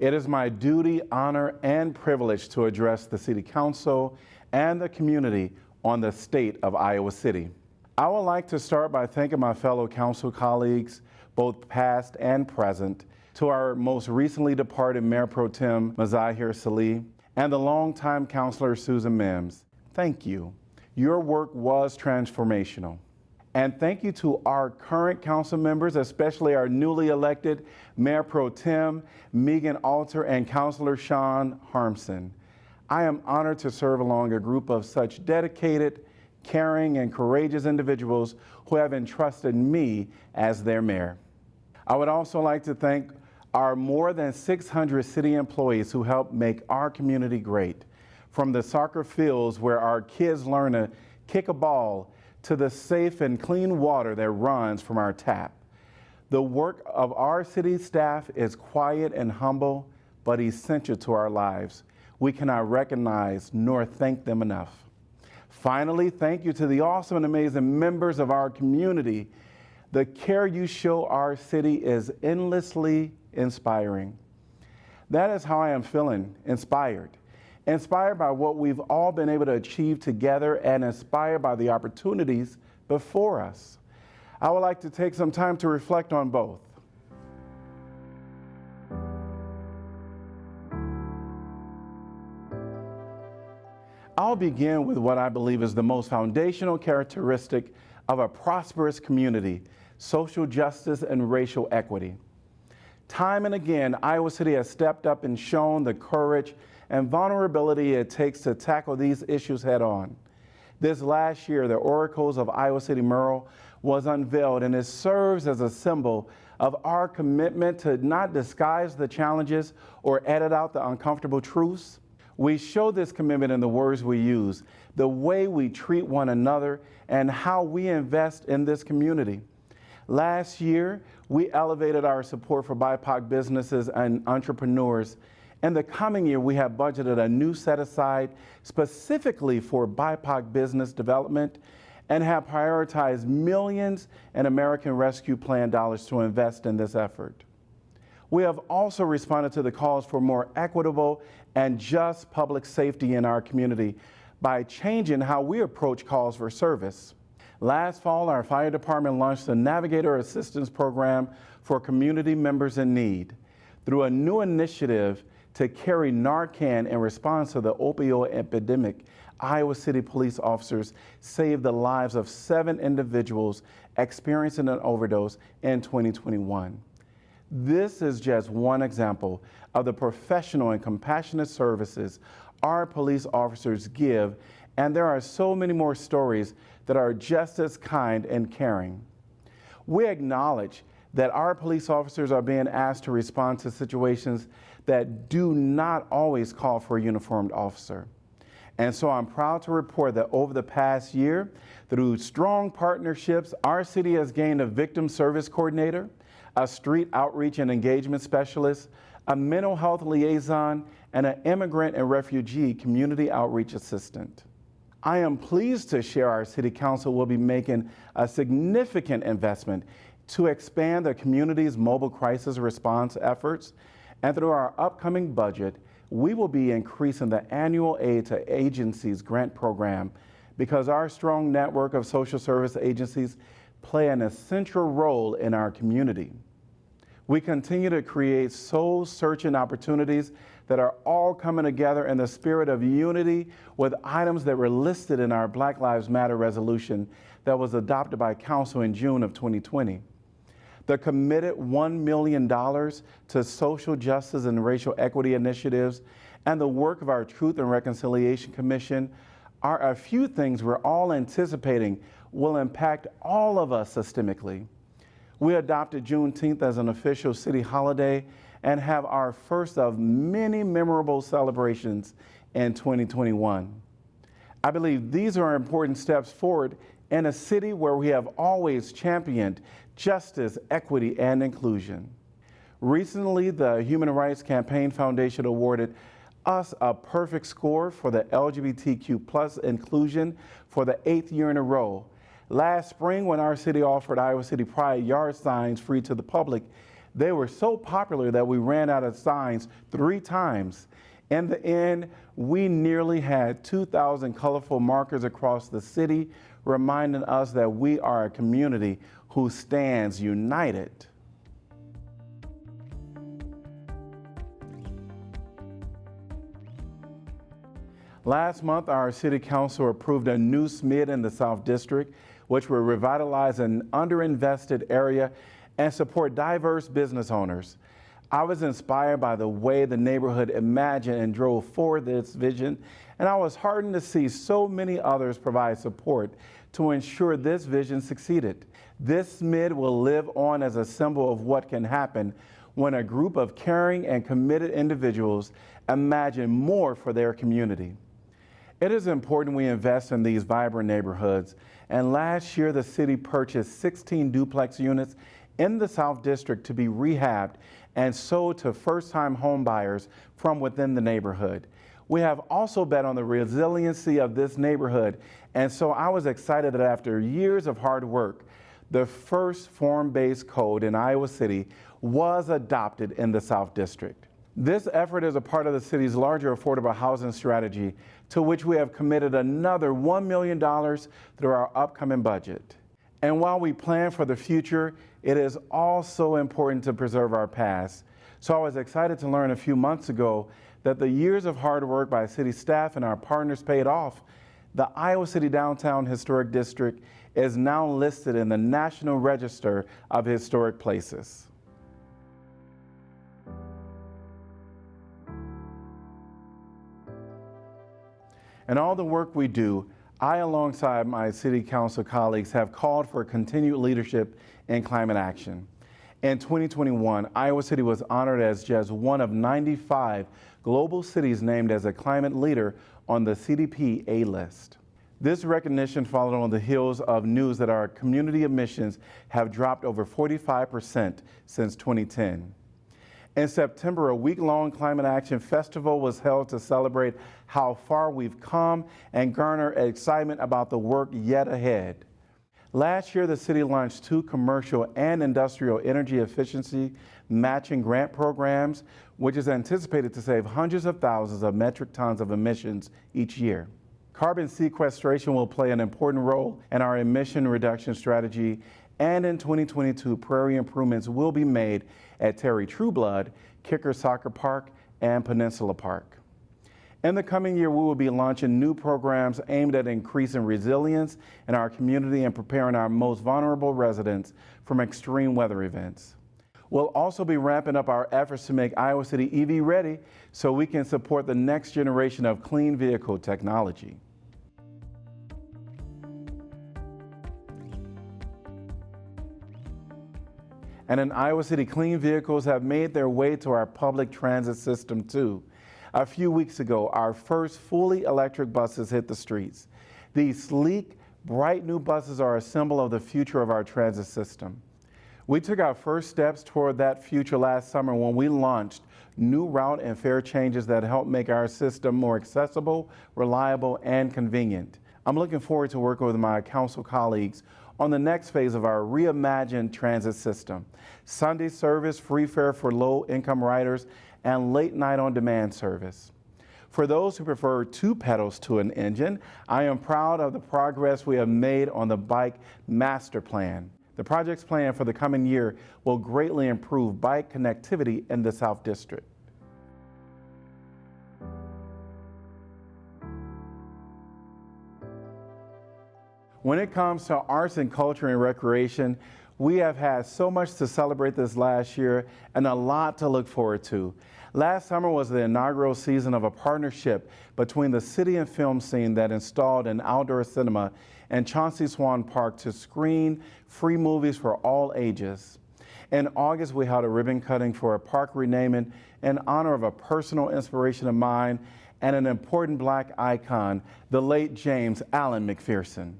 It is my duty, honor, and privilege to address the City Council and the community on the state of Iowa City. I would like to start by thanking my fellow council colleagues, both past and present, to our most recently departed Mayor Pro Tem Mazahir Salih and the longtime Councilor Susan Mims. Thank you. Your work was transformational. And thank you to our current council members, especially our newly elected Mayor Pro Tem Megan Alter and Councilor Sean Harmson. I am honored to serve along a group of such dedicated, caring, and courageous individuals who have entrusted me as their mayor. I would also like to thank our more than 600 city employees who help make our community great. From the soccer fields where our kids learn to kick a ball to the safe and clean water that runs from our tap. The work of our city staff is quiet and humble, but essential to our lives. We cannot recognize nor thank them enough. Finally, thank you to the awesome and amazing members of our community. The care you show our city is endlessly inspiring. That is how I am feeling, inspired. Inspired by what we've all been able to achieve together and inspired by the opportunities before us. I would like to take some time to reflect on both. I'll begin with what I believe is the most foundational characteristic of a prosperous community: social justice and racial equity. Time and again, Iowa City has stepped up and shown the courage and vulnerability it takes to tackle these issues head on. This last year, the Oracles of Iowa City mural was unveiled, and it serves as a symbol of our commitment to not disguise the challenges or edit out the uncomfortable truths. We show this commitment in the words we use, the way we treat one another, and how we invest in this community. Last year, we elevated our support for BIPOC businesses and entrepreneurs. In the coming year, we have budgeted a new set aside specifically for BIPOC business development and have prioritized millions in American Rescue Plan dollars to invest in this effort. We have also responded to the calls for more equitable and just public safety in our community by changing how we approach calls for service. Last fall, our fire department launched the Navigator Assistance Program for community members in need. Through a new initiative to carry Narcan in response to the opioid epidemic, Iowa City police officers saved the lives of 7 individuals experiencing an overdose in 2021. This is just one example of the professional and compassionate services our police officers give, and there are so many more stories that are just as kind and caring. We acknowledge that our police officers are being asked to respond to situations that do not always call for a uniformed officer. And so I'm proud to report that over the past year, through strong partnerships, our city has gained a victim service coordinator, a street outreach and engagement specialist, a mental health liaison, and an immigrant and refugee community outreach assistant. I am pleased to share our City Council will be making a significant investment to expand the community's mobile crisis response efforts, and through our upcoming budget, we will be increasing the annual aid to agencies grant program because our strong network of social service agencies play an essential role in our community. We continue to create soul-searching opportunities that are all coming together in the spirit of unity with items that were listed in our Black Lives Matter resolution that was adopted by Council in June of 2020. The committed $1 million to social justice and racial equity initiatives and the work of our Truth and Reconciliation Commission are a few things we're all anticipating will impact all of us systemically. We adopted Juneteenth as an official city holiday and have our first of many memorable celebrations in 2021. I believe these are important steps forward in a city where we have always championed justice, equity, and inclusion. Recently, the Human Rights Campaign Foundation awarded us a perfect score for the LGBTQ+ inclusion for the 8th year in a row. Last spring, when our city offered Iowa City Pride yard signs free to the public, They were so popular that we ran out of signs 3 times. In the end, we nearly had 2,000 colorful markers across the city, reminding us that we are a community who stands united. Last month, our City Council approved a new SMID in the South District, which will revitalize an underinvested area and support diverse business owners. I was inspired by the way the neighborhood imagined and drove forward this vision, and I was heartened to see so many others provide support to ensure this vision succeeded. This SMID will live on as a symbol of what can happen when a group of caring and committed individuals imagine more for their community. It is important we invest in these vibrant neighborhoods, and last year the city purchased 16 duplex units in the South District to be rehabbed and sold to first-time home buyers from within the neighborhood. We have also bet on the resiliency of this neighborhood, and so I was excited that after years of hard work, the first form-based code in Iowa City was adopted in the South District. This effort is a part of the city's larger affordable housing strategy, to which we have committed another $1 million through our upcoming budget. And while we plan for the future, it is also important to preserve our past. So I was excited to learn a few months ago that the years of hard work by city staff and our partners paid off. The Iowa City Downtown Historic District is now listed in the National Register of Historic Places. In all the work we do, I, alongside my City Council colleagues, have called for continued leadership in climate action. In 2021, Iowa City was honored as just one of 95 global cities named as a climate leader on the CDP A-list. This recognition followed on the heels of news that our community emissions have dropped over 45% since 2010. In September, a week-long Climate Action Festival was held to celebrate how far we've come and garner excitement about the work yet ahead. Last year, the city launched 2 commercial and industrial energy efficiency matching grant programs, which is anticipated to save hundreds of thousands of metric tons of emissions each year. Carbon sequestration will play an important role in our emission reduction strategy, and in 2022, prairie improvements will be made at Terry Trueblood, Kicker Soccer Park, and Peninsula Park. In the coming year, we will be launching new programs aimed at increasing resilience in our community and preparing our most vulnerable residents from extreme weather events. We'll also be ramping up our efforts to make Iowa City EV ready so we can support the next generation of clean vehicle technology. And in Iowa City, clean vehicles have made their way to our public transit system too. A few weeks ago, our first fully electric buses hit the streets. These sleek, bright new buses are a symbol of the future of our transit system. We took our first steps toward that future last summer when we launched new route and fare changes that help make our system more accessible, reliable, and convenient. I'm looking forward to working with my council colleagues on the next phase of our reimagined transit system: Sunday service, free fare for low-income riders, and late-night on-demand service. For those who prefer 2 pedals to an engine, I am proud of the progress we have made on the bike master plan. The project's plan for the coming year will greatly improve bike connectivity in the South District. When it comes to arts and culture and recreation, we have had so much to celebrate this last year and a lot to look forward to. Last summer was the inaugural season of a partnership between the city and film scene that installed an outdoor cinema in Chauncey Swan Park to screen free movies for all ages. In August, we held a ribbon cutting for a park renaming in honor of a personal inspiration of mine and an important Black icon, the late James Allen McPherson.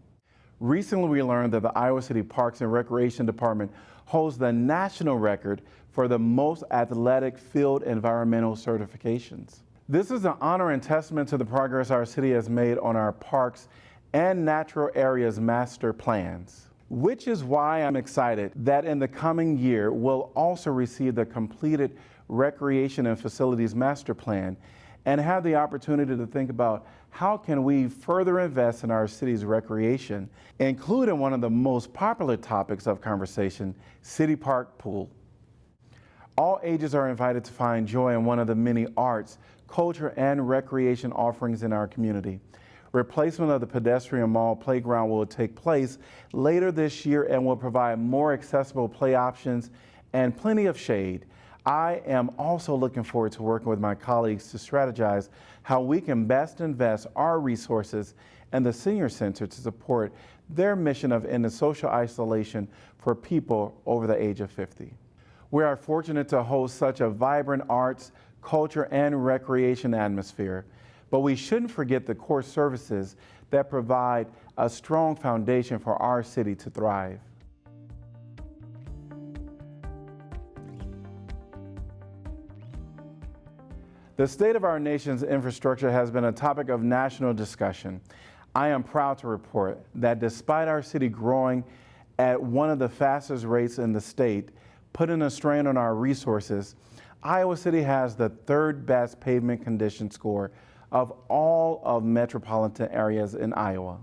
Recently, we learned that the Iowa City Parks and Recreation Department holds the national record for the most athletic field environmental certifications. This is an honor and testament to the progress our city has made on our parks and natural areas master plans. which is why I'm excited that in the coming year, we'll also receive the completed Recreation and Facilities Master Plan and have the opportunity to think about how can we further invest in our city's recreation, including one of the most popular topics of conversation, City Park Pool. All ages are invited to find joy in one of the many arts, culture, and recreation offerings in our community. Replacement of the pedestrian mall playground will take place later this year and will provide more accessible play options and plenty of shade. I am also looking forward to working with my colleagues to strategize how we can best invest our resources in the Senior Center to support their mission of ending social isolation for people over the age of 50. We are fortunate to host such a vibrant arts, culture, and recreation atmosphere, but we shouldn't forget the core services that provide a strong foundation for our city to thrive. The state of our nation's infrastructure has been a topic of national discussion. I am proud to report that despite our city growing at one of the fastest rates in the state, putting a strain on our resources, Iowa City has the third best pavement condition score of all of metropolitan areas in Iowa.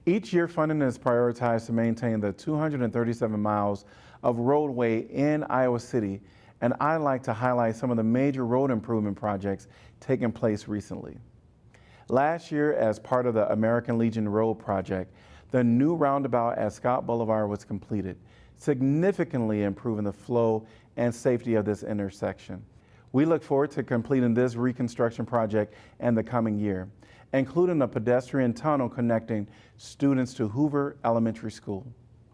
Each year, funding is prioritized to maintain the 237 miles of roadway in Iowa City, and I'd like to highlight some of the major road improvement projects taking place recently. Last year, as part of the American Legion Road project, the new roundabout at Scott Boulevard was completed, significantly improving the flow and safety of this intersection. We look forward to completing this reconstruction project in the coming year, including a pedestrian tunnel connecting students to Hoover Elementary School.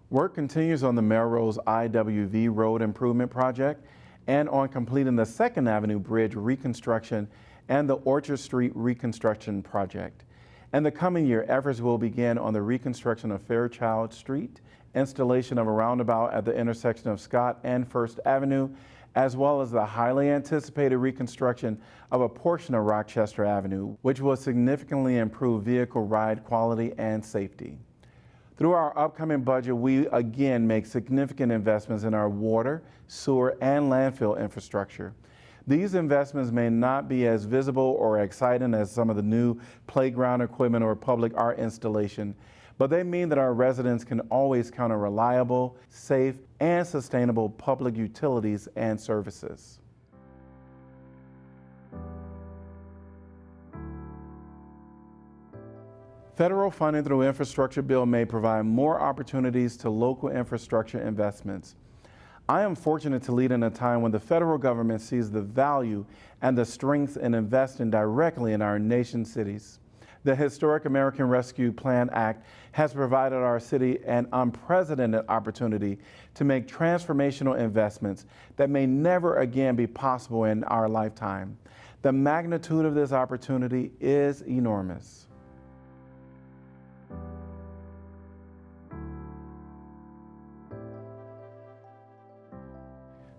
Work continues on the Melrose IWV Road Improvement Project and on completing the 2nd Avenue Bridge reconstruction and the Orchard Street reconstruction project. In the coming year, efforts will begin on the reconstruction of Fairchild Street, installation of a roundabout at the intersection of Scott and First Avenue, as well as the highly anticipated reconstruction of a portion of Rochester Avenue, which will significantly improve vehicle ride quality and safety. Through our upcoming budget, we again make significant investments in our water, sewer, and landfill infrastructure. These investments may not be as visible or exciting as some of the new playground equipment or public art installation, but they mean that our residents can always count on reliable, safe, and sustainable public utilities and services. Federal funding through infrastructure bill may provide more opportunities to local infrastructure investments. I am fortunate to lead in a time when the federal government sees the value and the strengths in investing directly in our nation's cities. The historic American Rescue Plan Act has provided our city an unprecedented opportunity to make transformational investments that may never again be possible in our lifetime. The magnitude of this opportunity is enormous.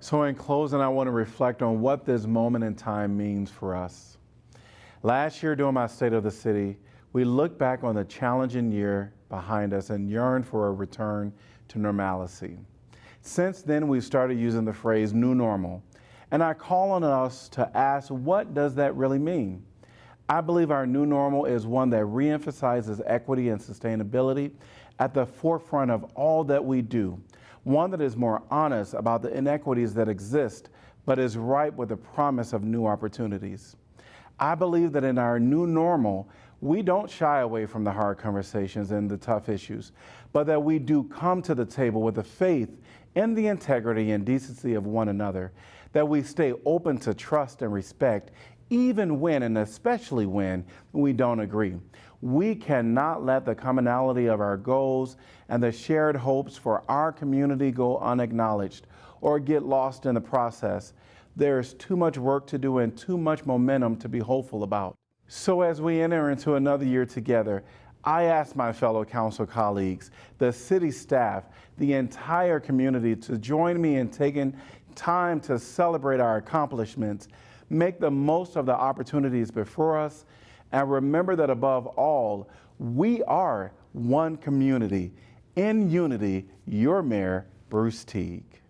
So in closing, I want to reflect on what this moment in time means for us. Last year during my State of the City, we looked back on the challenging year behind us and yearned for a return to normalcy. Since then, we've started using the phrase new normal, and I call on us to ask, what does that really mean? I believe our new normal is one that reemphasizes equity and sustainability at the forefront of all that we do. One that is more honest about the inequities that exist, but is ripe with the promise of new opportunities. I believe that in our new normal, we don't shy away from the hard conversations and the tough issues, but that we do come to the table with the faith in the integrity and decency of one another, that we stay open to trust and respect, even when and especially when we don't agree. We cannot let the commonality of our goals and the shared hopes for our community go unacknowledged or get lost in the process. There's too much work to do and too much momentum to be hopeful about. So as we enter into another year together, I ask my fellow council colleagues, the city staff, the entire community to join me in taking time to celebrate our accomplishments, make the most of the opportunities before us, and remember that above all, we are one community In unity, your Mayor, Bruce Teague.